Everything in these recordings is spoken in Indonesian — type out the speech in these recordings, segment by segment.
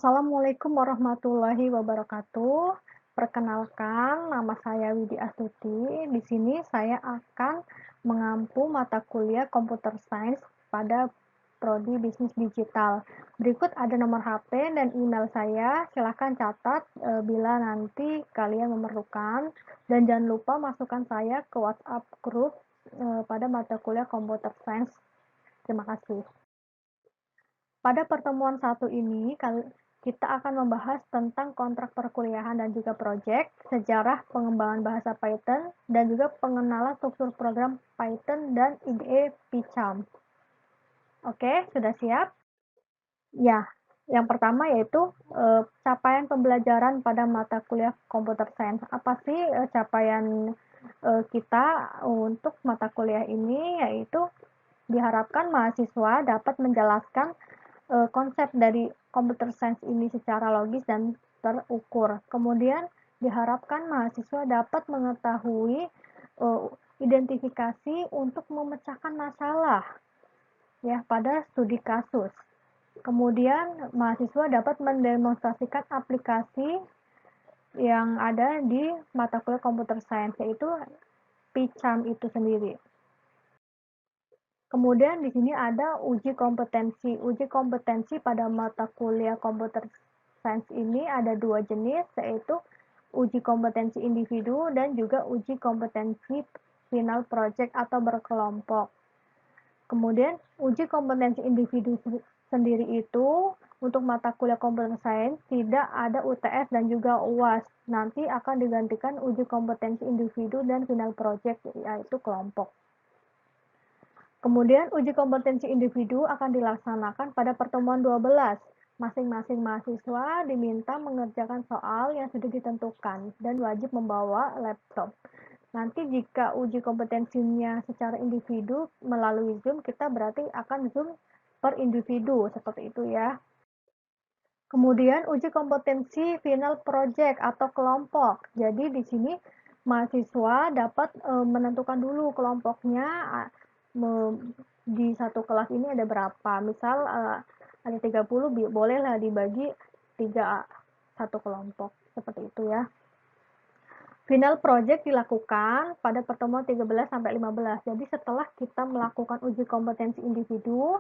Assalamualaikum warahmatullahi wabarakatuh. Perkenalkan, nama saya Widi Astuti. Di sini saya akan mengampu mata kuliah Computer Science pada prodi Bisnis Digital. Berikut ada nomor HP dan email saya. Silahkan catat bila nanti kalian memerlukan. Dan jangan lupa masukkan saya ke WhatsApp grup pada mata kuliah Computer Science. Terima kasih. Pada pertemuan satu ini, kita akan membahas tentang kontrak perkuliahan dan juga proyek, sejarah pengembangan bahasa Python, dan juga pengenalan struktur program Python dan IDE PyCharm. Oke, sudah siap? Ya, yang pertama yaitu capaian pembelajaran pada mata kuliah Computer Science. Apa sih capaian kita untuk mata kuliah ini? Yaitu diharapkan mahasiswa dapat menjelaskan konsep dari computer science ini secara logis dan terukur. Kemudian diharapkan mahasiswa dapat mengetahui identifikasi untuk memecahkan masalah ya pada studi kasus. Kemudian mahasiswa dapat mendemonstrasikan aplikasi yang ada di mata kuliah computer science, yaitu PyCharm itu sendiri. Kemudian di sini ada uji kompetensi. Uji kompetensi pada mata kuliah Computer Science ini ada dua jenis, yaitu uji kompetensi individu dan juga uji kompetensi final project atau berkelompok. Kemudian uji kompetensi individu sendiri itu untuk mata kuliah Computer Science tidak ada UTS dan juga UAS. Nanti akan digantikan uji kompetensi individu dan final project, yaitu kelompok. Kemudian uji kompetensi individu akan dilaksanakan pada pertemuan 12. Masing-masing mahasiswa diminta mengerjakan soal yang sudah ditentukan dan wajib membawa laptop. Nanti jika uji kompetensinya secara individu melalui Zoom, kita berarti akan Zoom per individu, seperti itu ya. Kemudian uji kompetensi final project atau kelompok. Jadi di sini mahasiswa dapat menentukan dulu kelompoknya di satu kelas ini ada berapa. Misal ada 30, bolehlah dibagi 3 satu kelompok. Seperti itu ya. Final project dilakukan pada pertemuan 13 sampai 15. Jadi setelah kita melakukan uji kompetensi individu,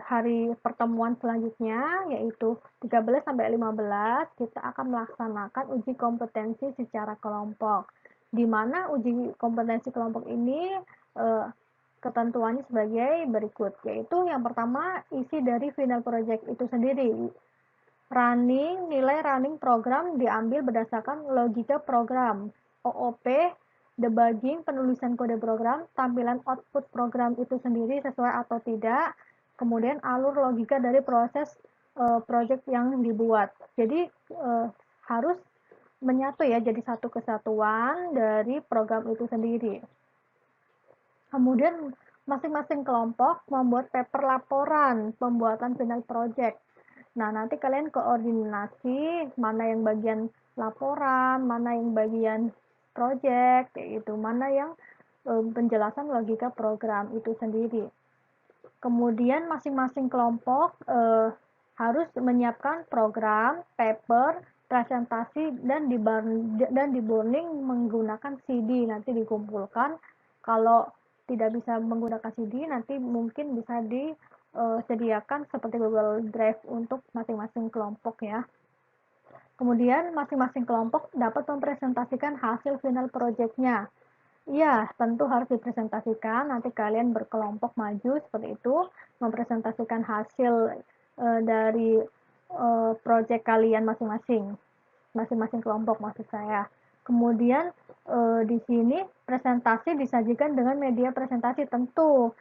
hari pertemuan selanjutnya yaitu 13 sampai 15 kita akan melaksanakan uji kompetensi secara kelompok. Di mana uji kompetensi kelompok ini ketentuannya sebagai berikut, yaitu yang pertama isi dari final project itu sendiri. Nilai running program diambil berdasarkan logika program, OOP, debugging, penulisan kode program, tampilan output program itu sendiri sesuai atau tidak, kemudian alur logika dari proses project yang dibuat. Jadi harus menyatu ya, jadi satu kesatuan dari program itu sendiri. Kemudian masing-masing kelompok membuat paper laporan pembuatan final project. Nah, nanti kalian koordinasi mana yang bagian laporan, mana yang bagian project, kayak gitu, mana yang penjelasan logika program itu sendiri. Kemudian masing-masing kelompok harus menyiapkan program, paper, presentasi, dan diburning menggunakan CD. Nanti dikumpulkan. Kalau tidak bisa menggunakan CD, nanti mungkin bisa disediakan seperti Google Drive untuk masing-masing kelompok ya. Kemudian masing-masing kelompok dapat mempresentasikan hasil final project-nya. Iya, tentu harus dipresentasikan. Nanti kalian berkelompok maju seperti itu, mempresentasikan hasil dari project kalian masing-masing, masing-masing kelompok maksud saya. Kemudian di sini presentasi disajikan dengan media presentasi tentu.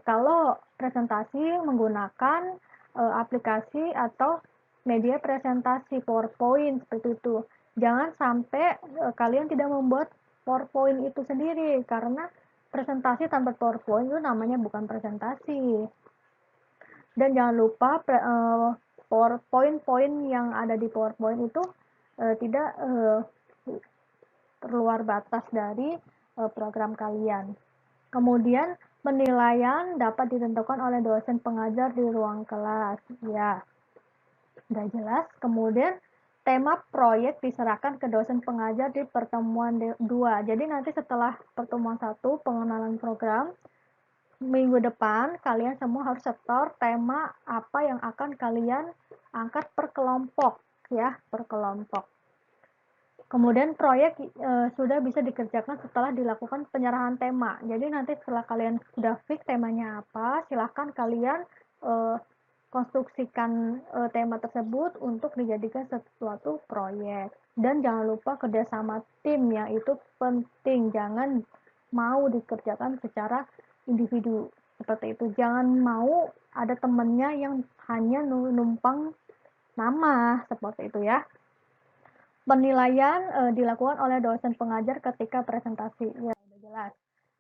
Kalau presentasi menggunakan aplikasi atau media presentasi PowerPoint seperti itu. Jangan sampai kalian tidak membuat PowerPoint itu sendiri, karena presentasi tanpa PowerPoint itu namanya bukan presentasi. Dan jangan lupa poin-poin yang ada di PowerPoint itu tidak terluar batas dari program kalian. Kemudian penilaian dapat ditentukan oleh dosen pengajar di ruang kelas. Ya. Sudah jelas. Kemudian tema proyek diserahkan ke dosen pengajar di pertemuan 2. Jadi nanti setelah pertemuan 1, pengenalan program, minggu depan kalian semua harus setor tema apa yang akan kalian angkat per kelompok ya, per kelompok. Kemudian proyek sudah bisa dikerjakan setelah dilakukan penyerahan tema. Jadi nanti setelah kalian sudah fix temanya apa, silahkan kalian konstruksikan tema tersebut untuk dijadikan sesuatu proyek. Dan jangan lupa kerjasama tim, yang itu penting. Jangan mau dikerjakan secara individu seperti itu. Jangan mau ada temennya yang hanya numpang nama seperti itu ya. Penilaian dilakukan oleh dosen pengajar ketika presentasi. Ya, sudah jelas.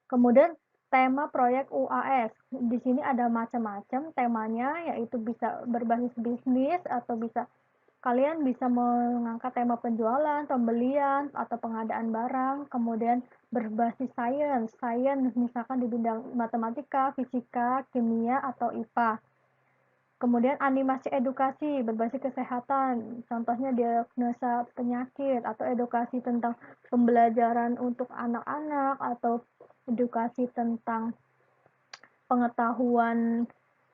Kemudian tema proyek UAS. Di sini ada macam-macam temanya, yaitu bisa berbasis bisnis atau kalian bisa mengangkat tema penjualan, pembelian, atau pengadaan barang. Kemudian berbasis sains misalkan di bidang matematika, fisika, kimia, atau IPA. Kemudian animasi edukasi berbasis kesehatan, contohnya diagnosa penyakit atau edukasi tentang pembelajaran untuk anak-anak atau edukasi tentang pengetahuan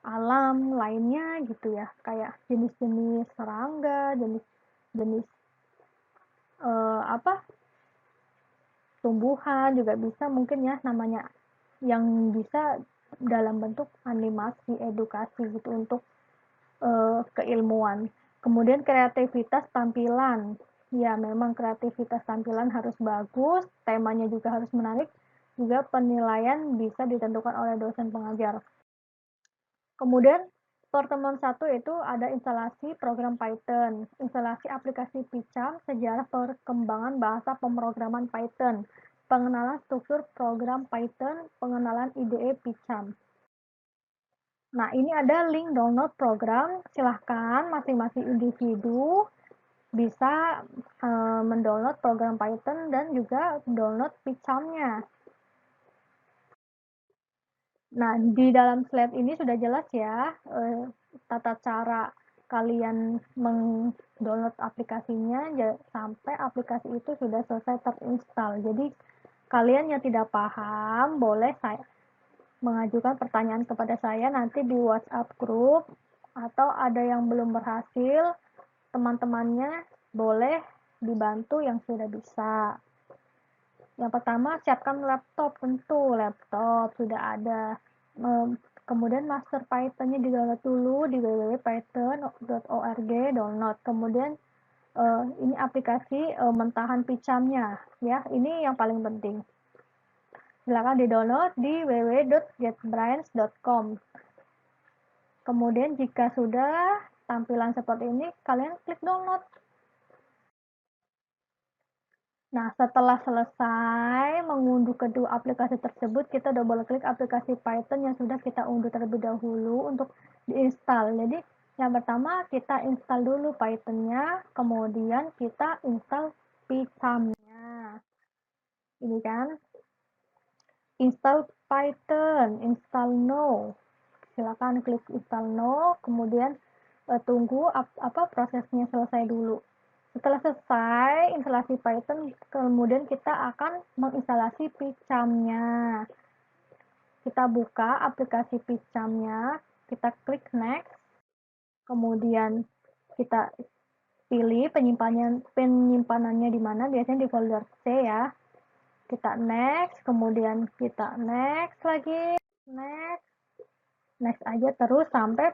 alam lainnya gitu ya, kayak jenis-jenis serangga, jenis-jenis apa tumbuhan juga bisa mungkin ya namanya, yang bisa dalam bentuk animasi edukasi gitu untuk keilmuan. Kemudian kreativitas tampilan. Ya, memang kreativitas tampilan harus bagus, temanya juga harus menarik, juga penilaian bisa ditentukan oleh dosen pengajar. Kemudian pertemuan 1 itu ada instalasi program Python, instalasi aplikasi Picam, sejarah perkembangan bahasa pemrograman Python, pengenalan struktur program Python, pengenalan IDE Picam. Nah, ini ada link download program. Silahkan masing-masing individu bisa mendownload program Python dan juga download Picam-nya. Nah, di dalam slide ini sudah jelas ya tata cara kalian mendownload aplikasinya sampai aplikasi itu sudah selesai terinstall. Jadi, kalian yang tidak paham boleh mengajukan pertanyaan kepada saya nanti di WhatsApp group, atau ada yang belum berhasil, teman-temannya boleh dibantu yang sudah bisa. Yang pertama, siapkan laptop, tentu laptop sudah ada. Kemudian master Python-nya di-download dulu di www.python.org, download. Kemudian ini aplikasi mentahan Picam-nya ya, ini yang paling penting. Silakan di-download di www.getbrains.com. Kemudian jika sudah tampilan seperti ini, kalian klik download. Nah, setelah selesai mengunduh kedua aplikasi tersebut, kita double klik aplikasi Python yang sudah kita unduh terlebih dahulu untuk diinstal. Jadi, yang pertama kita install dulu Python-nya, kemudian kita install Picam-nya. Ini kan. Install Python, install now. Silakan klik install now, kemudian tunggu prosesnya selesai dulu. Setelah selesai instalasi Python, kemudian kita akan menginstalasi Picam-nya. Kita buka aplikasi Picam-nya, kita klik next, kemudian kita pilih penyimpanannya di mana, biasanya di folder C ya. Kita next, kemudian kita next lagi, next aja terus sampai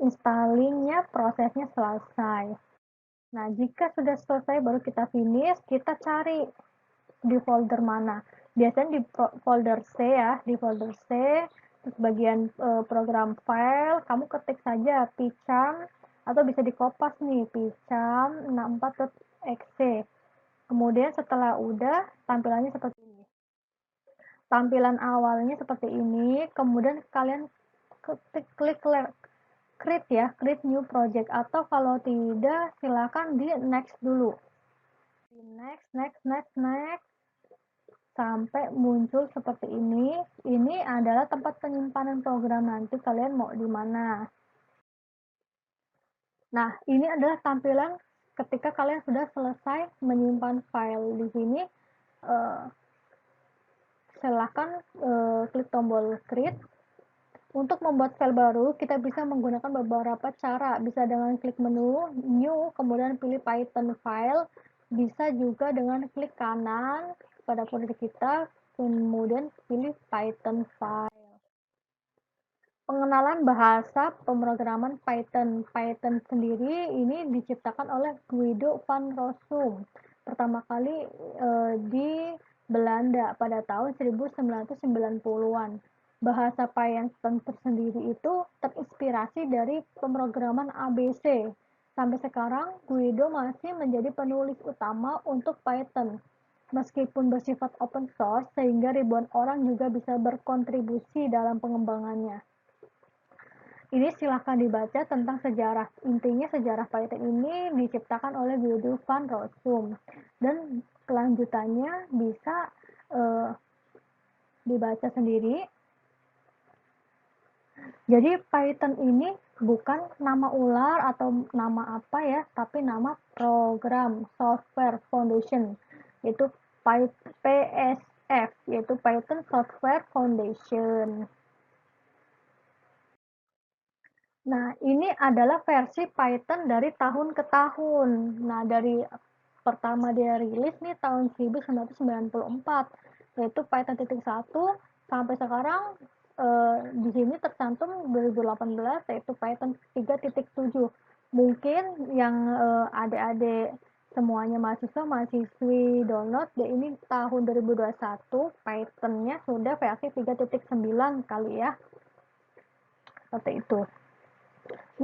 installingnya prosesnya selesai. Nah, jika sudah selesai baru kita finish, kita cari di folder mana. Biasanya di folder C ya, di folder C, terus bagian program file, kamu ketik saja Picam, atau bisa dikopas nih, Picam 64.exe. Kemudian setelah udah, tampilannya seperti ini. Tampilan awalnya seperti ini, kemudian kalian klik create ya, create new project, atau kalau tidak silakan di next dulu. Di next sampai muncul seperti ini. Ini adalah tempat penyimpanan program, nanti kalian mau di mana. Nah, ini adalah tampilan ketika kalian sudah selesai menyimpan file di sini. Silahkan klik tombol create. Untuk membuat file baru, kita bisa menggunakan beberapa cara. Bisa dengan klik menu new, kemudian pilih Python file. Bisa juga dengan klik kanan pada folder kita, kemudian pilih Python file. Pengenalan bahasa pemrograman Python. Python sendiri ini diciptakan oleh Guido van Rossum. Pertama kali di Belanda pada tahun 1990-an. Bahasa Python tersendiri itu terinspirasi dari pemrograman ABC. Sampai sekarang, Guido masih menjadi penulis utama untuk Python. Meskipun bersifat open source, sehingga ribuan orang juga bisa berkontribusi dalam pengembangannya. Ini silahkan dibaca tentang sejarah. Intinya sejarah Python ini diciptakan oleh Guido van Rossum. Dan kelanjutannya bisa dibaca sendiri. Jadi Python ini bukan nama ular atau nama apa ya, tapi nama program software foundation, yaitu PSF, yaitu Python Software Foundation. Nah, ini adalah versi Python dari tahun ke tahun. Nah, dari pertama dia rilis nih tahun 1994, yaitu Python 1 sampai sekarang di sini tercantum 2018 yaitu Python 3.7. Mungkin yang adik-adik semuanya mahasiswi download deh ini tahun 2021 Python-nya sudah versi 3.9 kali ya. Seperti itu.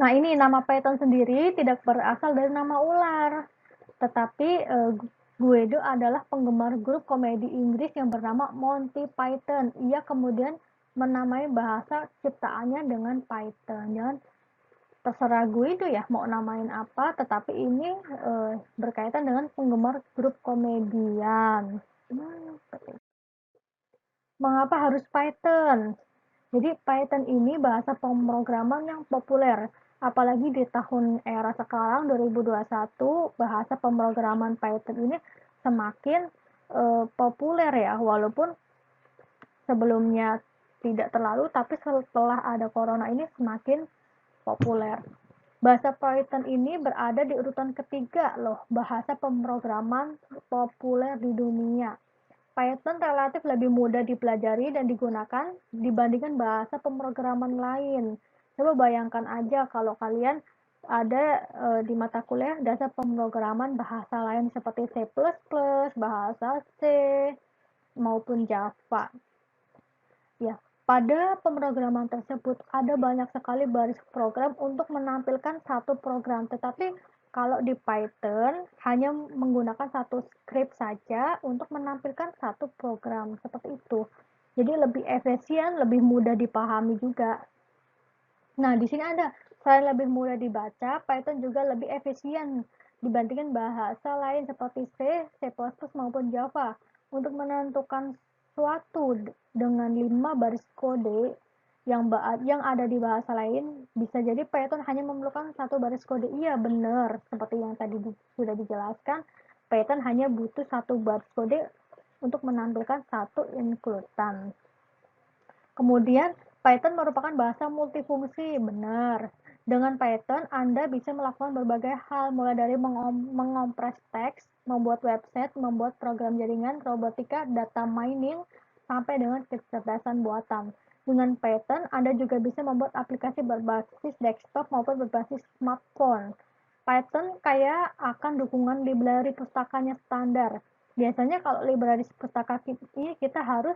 Nah, ini nama Python sendiri tidak berasal dari nama ular, tetapi Guido adalah penggemar grup komedi Inggris yang bernama Monty Python. Ia kemudian menamai bahasa ciptaannya dengan Python. Jangan terserah Guido ya mau namain apa, tetapi ini berkaitan dengan penggemar grup komedian. Mengapa harus Python? Jadi Python ini bahasa pemrograman yang populer, apalagi di tahun era sekarang 2021 bahasa pemrograman Python ini semakin populer ya, walaupun sebelumnya tidak terlalu, tapi setelah ada corona ini semakin populer. Bahasa Python ini berada di urutan ketiga loh bahasa pemrograman populer di dunia. Python relatif lebih mudah dipelajari dan digunakan dibandingkan bahasa pemrograman lain. Coba bayangkan aja kalau kalian ada di mata kuliah dasar pemrograman bahasa lain seperti C++, bahasa C, maupun Java. Ya, pada pemrograman tersebut ada banyak sekali baris program untuk menampilkan satu program, tetapi kalau di Python hanya menggunakan satu script saja untuk menampilkan satu program seperti itu. Jadi lebih efisien, lebih mudah dipahami juga. Nah, di sini ada selain lebih mudah dibaca, Python juga lebih efisien dibandingkan bahasa lain seperti C, C++ maupun Java. Untuk menentukan suatu dengan 5 baris kode yang ada di bahasa lain, bisa jadi Python hanya memerlukan satu baris kode. Iya, benar. Seperti yang tadi sudah dijelaskan, Python hanya butuh satu baris kode untuk menampilkan satu include-an. Kemudian, Python merupakan bahasa multifungsi, benar. Dengan Python, Anda bisa melakukan berbagai hal, mulai dari mengompres teks, membuat website, membuat program jaringan, robotika, data mining, sampai dengan kecerdasan buatan. Dengan Python, Anda juga bisa membuat aplikasi berbasis desktop maupun berbasis smartphone. Python kaya akan dukungan library pustakanya standar. Biasanya kalau library pustaka ini kita harus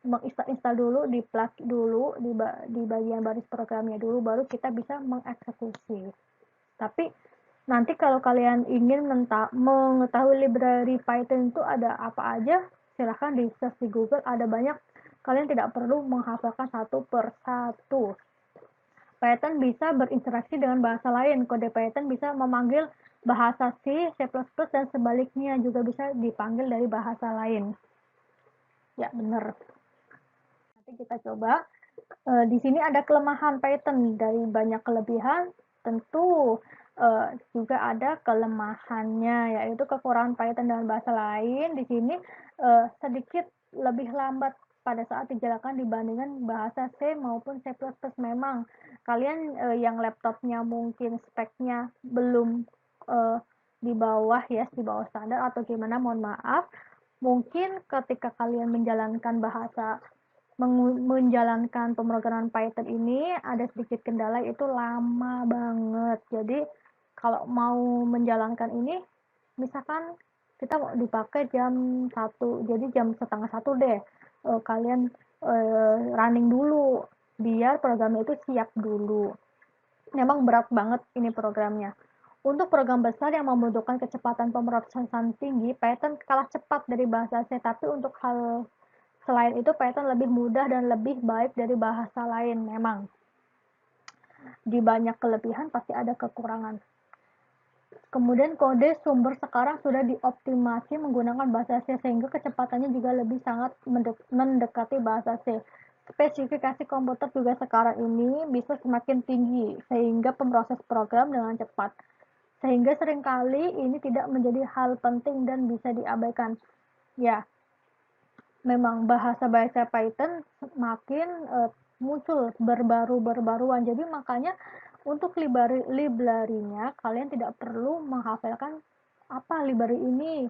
menginstal dulu, di-plug dulu di bagian baris programnya dulu, baru kita bisa mengeksekusi. Tapi nanti kalau kalian ingin mengetahui library Python itu ada apa aja, silahkan di search di Google, ada banyak. Kalian tidak perlu menghafalkan satu per satu. Python bisa berinteraksi dengan bahasa lain. Kode Python bisa memanggil bahasa C, C++, dan sebaliknya juga bisa dipanggil dari bahasa lain. Ya, benar. Nanti kita coba. Di sini ada kelemahan Python. Dari banyak kelebihan, tentu juga ada kelemahannya, yaitu kekurangan Python dengan bahasa lain di sini sedikit lebih lambat pada saat dijalankan dibandingkan bahasa C maupun C++. Memang kalian yang laptopnya mungkin speknya belum di bawah ya, di bawah standar atau gimana, mohon maaf. Mungkin ketika kalian menjalankan pemrograman Python ini ada sedikit kendala, itu lama banget. Jadi kalau mau menjalankan ini, misalkan kita mau dipakai jam 1, jadi jam setengah 1 deh, kalian running dulu biar programnya itu siap dulu. Memang berat banget ini programnya. Untuk program besar yang membutuhkan kecepatan pemrosesan tinggi, Python kalah cepat dari bahasa C, tapi untuk hal selain itu Python lebih mudah dan lebih baik dari bahasa lain memang. Di banyak kelebihan pasti ada kekurangan. Kemudian kode sumber sekarang sudah dioptimasi menggunakan bahasa C sehingga kecepatannya juga lebih sangat mendekati bahasa C. Spesifikasi komputer juga sekarang ini bisa semakin tinggi sehingga pemroses program dengan cepat. Sehingga seringkali ini tidak menjadi hal penting dan bisa diabaikan. Ya, memang bahasa-bahasa Python makin muncul berbaruan. Jadi makanya untuk library-nya kalian tidak perlu menghafalkan apa library ini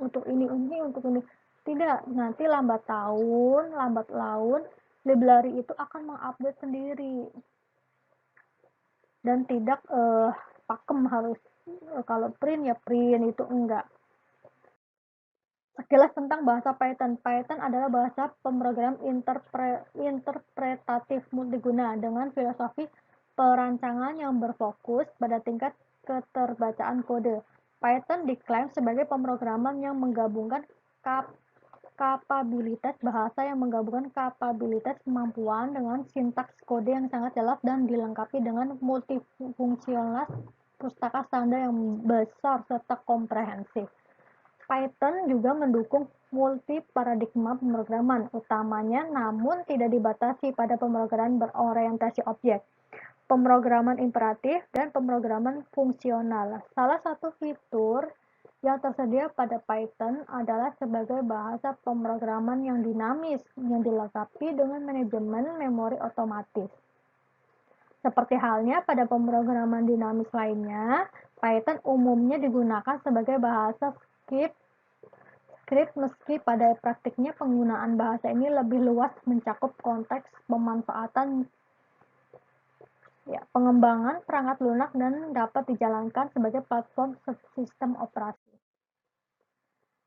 untuk ini untuk ini. Tidak, nanti lambat laun library itu akan mengupdate sendiri dan tidak pakem harus kalau print ya print, itu enggak. Sekilas tentang bahasa Python. Python adalah bahasa pemrograman interpretatif multiguna dengan filosofi perancangan yang berfokus pada tingkat keterbacaan kode. Python diklaim sebagai pemrograman yang menggabungkan kapabilitas bahasa yang menggabungkan kapabilitas kemampuan dengan sintaks kode yang sangat jelas dan dilengkapi dengan multifungsionalitas pustaka standar yang besar serta komprehensif. Python juga mendukung multi-paradigma pemrograman utamanya, namun tidak dibatasi pada pemrograman berorientasi objek, pemrograman imperatif, dan pemrograman fungsional. Salah satu fitur yang tersedia pada Python adalah sebagai bahasa pemrograman yang dinamis, yang dilengkapi dengan manajemen memori otomatis. Seperti halnya pada pemrograman dinamis lainnya, Python umumnya digunakan sebagai bahasa script meski pada praktiknya penggunaan bahasa ini lebih luas mencakup konteks pemanfaatan pengembangan perangkat lunak dan dapat dijalankan sebagai platform sistem operasi.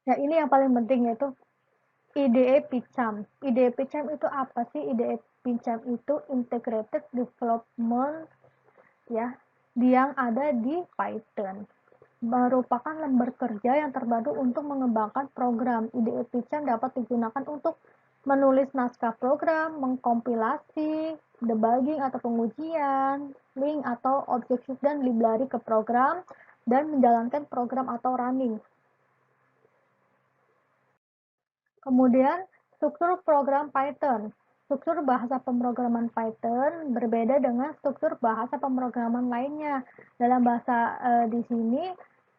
Ya, ini yang paling penting yaitu IDE PyCharm. IDE PyCharm itu apa sih? IDE PyCharm itu integrated development ya, yang ada di Python. Merupakan lembar kerja yang terbaru untuk mengembangkan program. IDE PyCharm dapat digunakan untuk menulis naskah program, mengkompilasi, debugging atau pengujian, link atau objektif dan library ke program, dan menjalankan program atau running. Kemudian, struktur program Python. Struktur bahasa pemrograman Python berbeda dengan struktur bahasa pemrograman lainnya. Dalam bahasa di sini,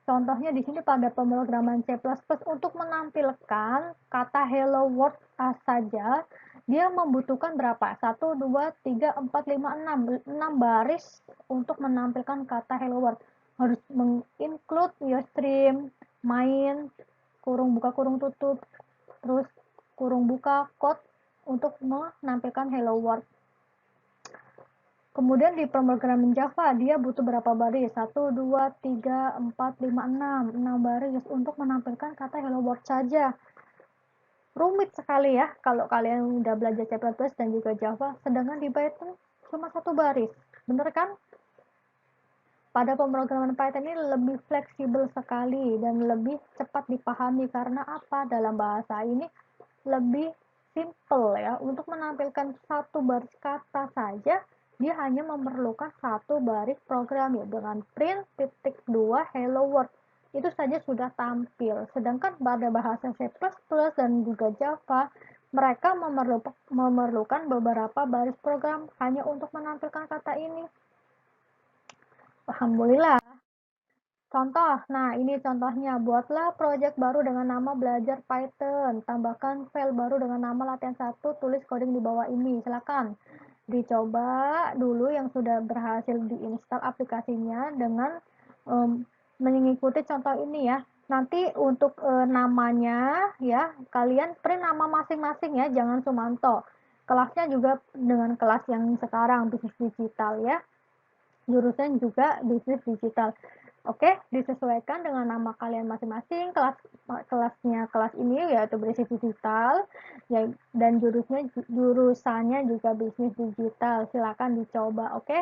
contohnya di sini pada pemrograman C++ untuk menampilkan kata hello world saja, dia membutuhkan berapa? 1, 2, 3, 4, 5, 6. 6 baris untuk menampilkan kata hello world. Harus menginclude stream, main, kurung buka kurung tutup, terus kurung buka code untuk menampilkan hello world. Kemudian di pemrograman Java dia butuh berapa baris? 1, 2, 3, 4, 5, 6. 6 baris untuk menampilkan kata hello world saja. Rumit sekali ya kalau kalian udah belajar C++ dan juga Java, sedangkan di Python cuma 1 baris. Bener kan? Pada pemrograman Python ini lebih fleksibel sekali dan lebih cepat dipahami karena apa? Dalam bahasa ini lebih simple ya. Untuk menampilkan 1 baris kata saja, dia hanya memerlukan 1 baris program ya, dengan print titik 2 hello world. Itu saja sudah tampil. Sedangkan pada bahasa C++ dan juga Java, mereka memerlukan beberapa baris program hanya untuk menampilkan kata ini. Alhamdulillah. Contoh, nah ini contohnya, buatlah project baru dengan nama belajar Python, tambahkan file baru dengan nama latihan 1, tulis coding di bawah ini, silakan dicoba dulu yang sudah berhasil diinstal aplikasinya dengan mengikuti contoh ini ya. Nanti untuk namanya ya, kalian print nama masing-masing ya, jangan Sumanto. Kelasnya juga dengan kelas yang sekarang, bisnis digital ya. Jurusan juga bisnis digital. Oke, disesuaikan dengan nama kalian masing-masing. Kelasnya kelas ini yaitu bisnis digital, ya, dan jurusannya juga bisnis digital. Silakan dicoba, oke?